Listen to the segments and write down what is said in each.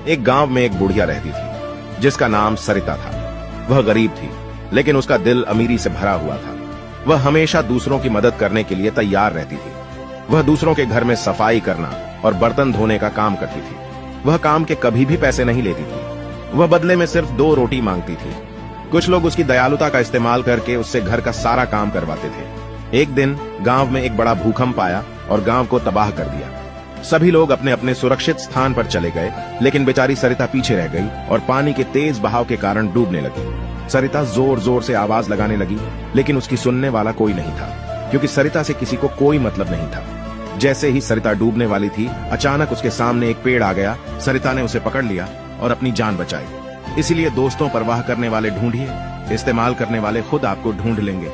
एक गांव में एक बुढ़िया रहती थी जिसका नाम सरिता था। वह गरीब थी, लेकिन उसका दिल अमीरी से भरा हुआ था। वह हमेशा दूसरों की मदद करने के लिए तैयार रहती थी। वह दूसरों के घर में सफाई करना और बर्तन धोने का काम करती थी। वह काम के कभी भी पैसे नहीं लेती थी। वह बदले में सिर्फ 2 रोटी मांगती थी। कुछ लोग उसकी दयालुता का इस्तेमाल करके उससे घर का सारा काम करवाते थे। एक दिन गांव में एक बड़ा भूकंप आया और गांव को तबाह कर दिया। सभी लोग अपने अपने सुरक्षित स्थान पर चले गए, लेकिन बेचारी सरिता पीछे रह गई और पानी के तेज बहाव के कारण डूबने लगी। सरिता जोर जोर से आवाज लगाने लगी, लेकिन उसकी सुनने वाला कोई नहीं था, क्योंकि सरिता से किसी को कोई मतलब नहीं था। जैसे ही सरिता डूबने वाली थी, अचानक उसके सामने एक पेड़ आ गया। सरिता ने उसे पकड़ लिया और अपनी जान बचाई। इसीलिए दोस्तों, परवाह करने वाले ढूंढिए, इस्तेमाल करने वाले खुद आपको ढूंढ लेंगे।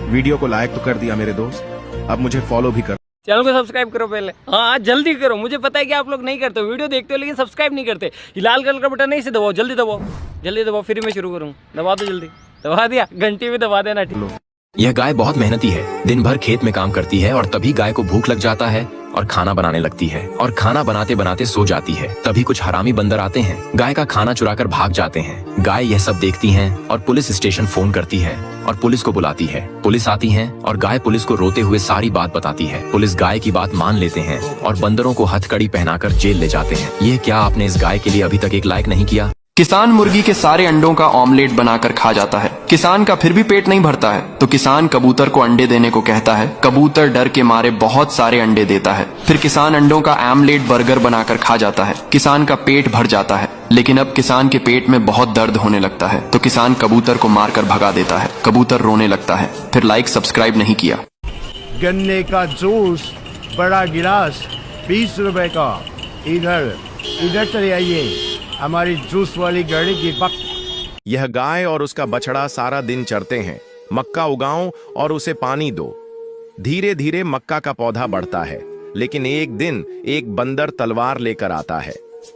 वीडियो को लाइक तो कर दिया मेरे दोस्त, अब मुझे फॉलो भी कर। चैनल को सब्सक्राइब करो पहले, हाँ जल्दी करो। मुझे पता है कि आप लोग नहीं करते हो, वीडियो देखते हो लेकिन सब्सक्राइब नहीं करते। ये लाल कलर का बटन नहीं, इसे दबाओ, जल्दी दबाओ, जल्दी दबाओ, फिर मैं शुरू करूँ। दबा दो जल्दी, दबा दिया, घंटी भी दबा देना। ठीक। यह गाय बहुत मेहनती है। दिन भर खेत में काम करती है और तभी गाय को भूख लग जाता है और खाना बनाने लगती है और खाना बनाते बनाते सो जाती है। तभी कुछ हरामी बंदर आते हैं, गाय का खाना चुराकर भाग जाते हैं। गाय यह सब देखती है और पुलिस स्टेशन फोन करती है और पुलिस को बुलाती है। पुलिस आती है और गाय पुलिस को रोते हुए सारी बात बताती है। पुलिस गाय की बात मान लेते हैं और बंदरों को हथकड़ी पहनाकर जेल ले जाते हैं। ये क्या आपने इस गाय के लिए अभी तक एक लाइक नहीं किया? किसान मुर्गी के सारे अंडों का ऑमलेट बनाकर खा जाता है। किसान का फिर भी पेट नहीं भरता है, तो किसान कबूतर को अंडे देने को कहता है। कबूतर डर के मारे बहुत सारे अंडे देता है। फिर किसान अंडों का आमलेट बर्गर बनाकर खा जाता है। किसान का पेट भर जाता है, लेकिन अब किसान के पेट में बहुत दर्द होने लगता है, तो किसान कबूतर को मारकर भगा देता है। कबूतर रोने लगता है। फिर लाइक सब्सक्राइब नहीं किया। गन्ने का जूस बड़ा गिलास 20 रुपए का। इधर चले आइए, हमारी जूस वाली गाड़ी की बक। यह गाय और उसका बछड़ा सारा दिन चरते हैं। मक्का उगाओ और उसे पानी दो। धीरे धीरे मक्का का पौधा बढ़ता है, लेकिन एक दिन एक बंदर तलवार लेकर आता है।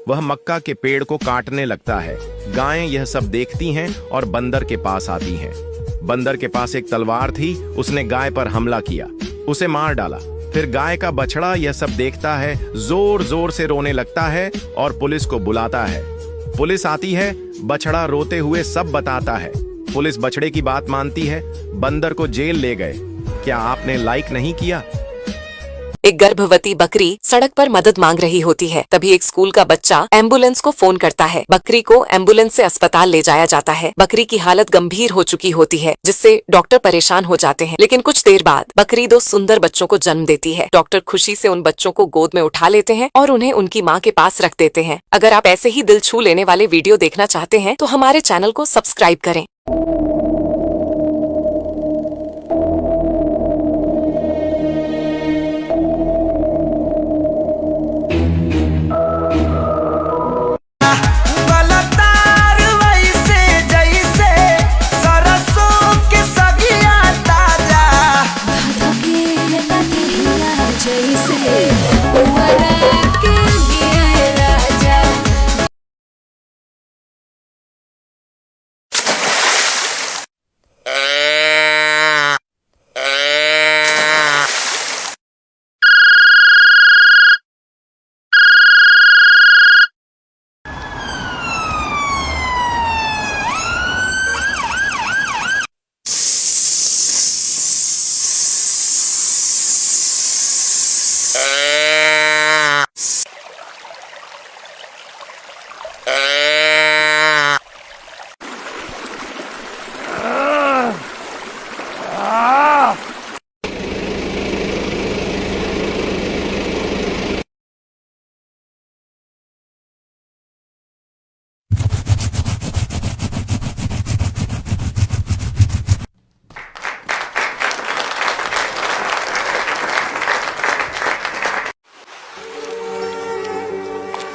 वह मक्का के पेड़ को काटने लगता है। गायें यह सब देखती हैं और बंदर के पास आती हैं। बंदर के पास एक तलवार थी, उसने गाय पर हमला किया, उसे मार डाला। फिर गाय का बछड़ा यह सब देखता है, जोर जोर से रोने लगता है और पुलिस को बुलाता है। पुलिस आती है, बछड़ा रोते हुए सब बताता है। पुलिस बछड़े की बात मानती है, बंदर को जेल ले गए। क्या आपने लाइक नहीं किया? एक गर्भवती बकरी सड़क पर मदद मांग रही होती है। तभी एक स्कूल का बच्चा एम्बुलेंस को फोन करता है। बकरी को एम्बुलेंस से अस्पताल ले जाया जाता है। बकरी की हालत गंभीर हो चुकी होती है, जिससे डॉक्टर परेशान हो जाते हैं। लेकिन कुछ देर बाद बकरी 2 सुंदर बच्चों को जन्म देती है। डॉक्टर खुशी से उन बच्चों को गोद में उठा लेते हैं और उन्हें उनकी माँ के पास रख देते हैं। अगर आप ऐसे ही दिल छू लेने वाले वीडियो देखना चाहते हैं तो हमारे चैनल को सब्सक्राइब करें।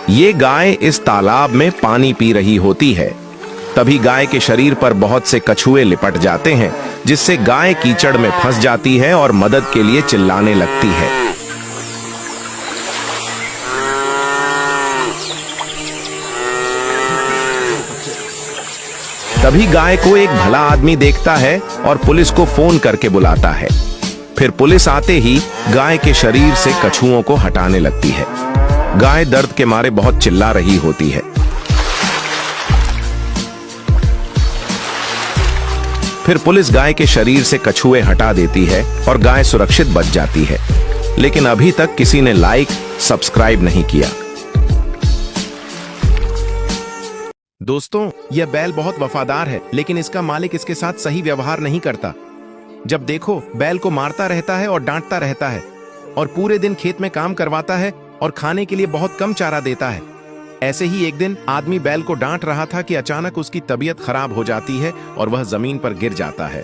ये गाय इस तालाब में पानी पी रही होती है। तभी गाय के शरीर पर बहुत से कछुए लिपट जाते हैं, जिससे गाय कीचड़ में फंस जाती है और मदद के लिए चिल्लाने लगती है। तभी गाय को एक भला आदमी देखता है और पुलिस को फोन करके बुलाता है। फिर पुलिस आते ही गाय के शरीर से कछुओं को हटाने लगती है। गाय दर्द के मारे बहुत चिल्ला रही होती है। फिर पुलिस गाय के शरीर से कछुए हटा देती है और गाय सुरक्षित बच जाती है। लेकिन अभी तक किसी ने लाइक सब्सक्राइब नहीं किया। दोस्तों, यह बैल बहुत वफादार है, लेकिन इसका मालिक इसके साथ सही व्यवहार नहीं करता। जब देखो बैल को मारता रहता है और डांटता रहता है और पूरे दिन खेत में काम करवाता है और खाने के लिए बहुत कम चारा देता है। ऐसे ही एक दिन आदमी बैल को डांट रहा था कि अचानक उसकी तबीयत खराब हो जाती है और वह जमीन पर गिर जाता है।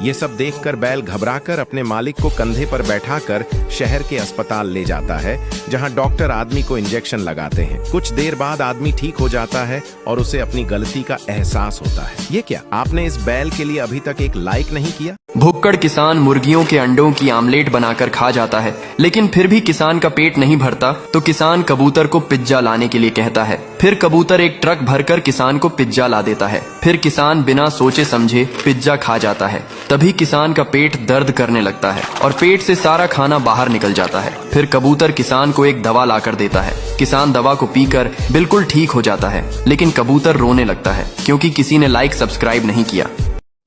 ये सब देखकर बैल घबराकर अपने मालिक को कंधे पर बैठाकर शहर के अस्पताल ले जाता है, जहां डॉक्टर आदमी को इंजेक्शन लगाते हैं। कुछ देर बाद आदमी ठीक हो जाता है और उसे अपनी गलती का एहसास होता है। ये क्या, आपने इस बैल के लिए अभी तक एक लाइक नहीं किया? भुक्कड़ किसान मुर्गियों के अंडों की आमलेट बनाकर खा जाता है, लेकिन फिर भी किसान का पेट नहीं भरता तो किसान कबूतर को पिज्जा लाने के लिए कहता है। फिर कबूतर एक ट्रक भरकर किसान को पिज्जा ला देता है। फिर किसान बिना सोचे समझे पिज्जा खा जाता है। तभी किसान का पेट दर्द करने लगता है और पेट से सारा खाना बाहर निकल जाता है। फिर कबूतर किसान को एक दवा लाकर देता है। किसान दवा को पीकर बिल्कुल ठीक हो जाता है, लेकिन कबूतर रोने लगता है क्योंकि किसी ने लाइक सब्सक्राइब नहीं किया।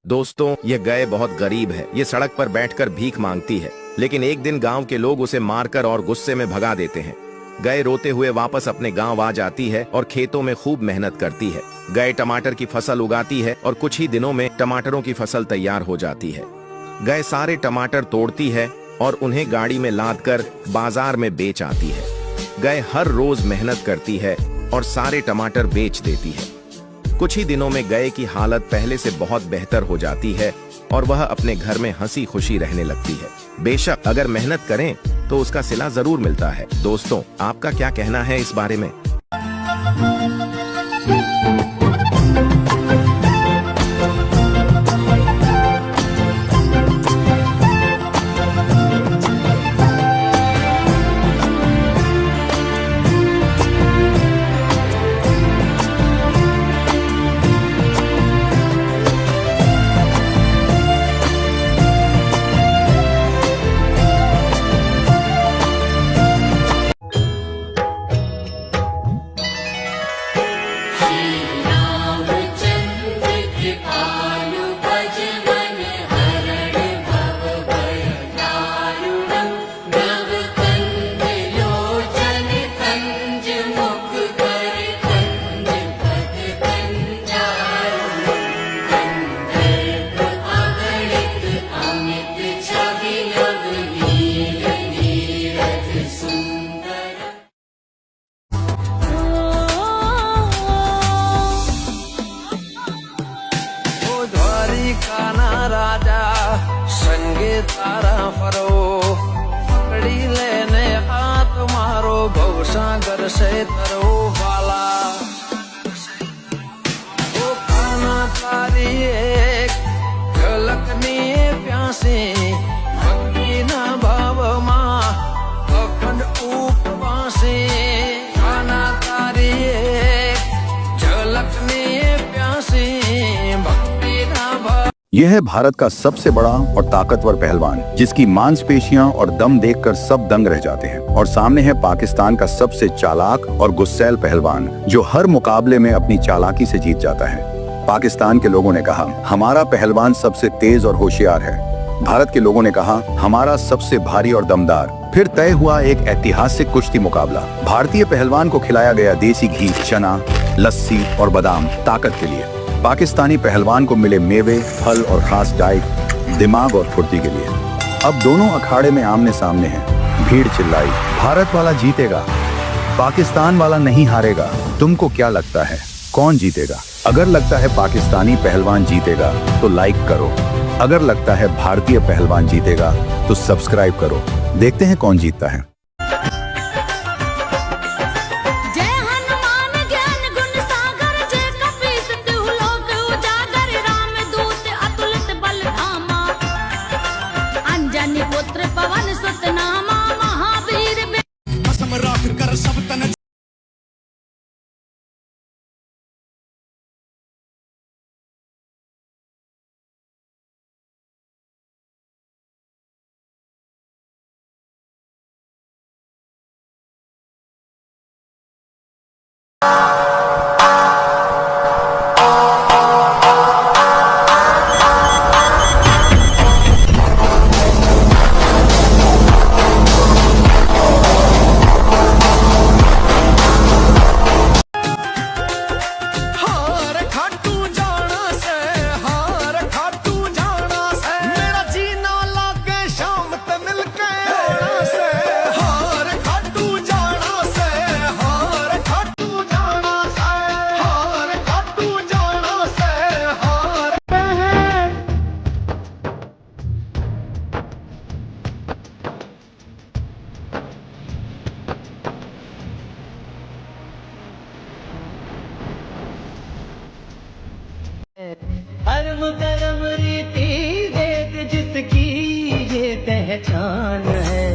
दोस्तों, यह गाय बहुत गरीब है। ये सड़क पर बैठकर भीख मांगती है, लेकिन एक दिन गांव के लोग उसे मारकर और गुस्से में भगा देते हैं। गाय रोते हुए वापस अपने गांव आ जाती है और खेतों में खूब मेहनत करती है। गाय टमाटर की फसल उगाती है और कुछ ही दिनों में टमाटरों की फसल तैयार हो जाती है। गाय सारे टमाटर तोड़ती है और उन्हें गाड़ी में लादकर बाजार में बेच आती है। गाय हर रोज मेहनत करती है और सारे टमाटर बेच देती है। कुछ ही दिनों में गाय की हालत पहले से बहुत बेहतर हो जाती है और वह अपने घर में हंसी खुशी रहने लगती है। बेशक अगर मेहनत करें तो उसका सिला जरूर मिलता है। दोस्तों, आपका क्या कहना है इस बारे में? काना राजा संगे तारा फरो पकड़ी लेने आ तुम्हारो भवसागर से तरो वाला ओ काना तारी एक झलकनी प्यासी भक्ति ना भाव मां अखंड उपवासी काना तारी एक झलकनी प्यासी भक्ति ना भाव। यह है भारत का सबसे बड़ा और ताकतवर पहलवान, जिसकी मांसपेशियां और दम देखकर सब दंग रह जाते हैं। और सामने है पाकिस्तान का सबसे चालाक और गुस्सैल पहलवान, जो हर मुकाबले में अपनी चालाकी से जीत जाता है। पाकिस्तान के लोगों ने कहा, हमारा पहलवान सबसे तेज और होशियार है। भारत के लोगों ने कहा, हमारा सबसे भारी और दमदार। फिर तय हुआ एक ऐतिहासिक कुश्ती मुकाबला। भारतीय पहलवान को खिलाया गया देसी घी, चना, लस्सी और बादाम ताकत के लिए। पाकिस्तानी पहलवान को मिले मेवे, फल और खास डाइट दिमाग और फुर्ती के लिए। अब दोनों अखाड़े में आमने सामने हैं। भीड़ चिल्लाई, भारत वाला जीतेगा, पाकिस्तान वाला नहीं हारेगा। तुमको क्या लगता है कौन जीतेगा? अगर लगता है पाकिस्तानी पहलवान जीतेगा तो लाइक करो, अगर लगता है भारतीय पहलवान जीतेगा तो सब्सक्राइब करो। देखते हैं कौन जीतता है। पुत्र पवन सुत नामा महावीर राख कर सब तन धर्म कर्म रीति वेद जिसकी ये पहचान है।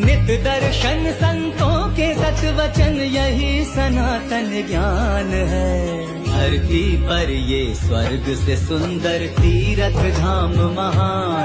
नित दर्शन संतों के सत वचन यही सनातन ज्ञान है। धरती पर ये स्वर्ग से सुंदर तीर्थ धाम महान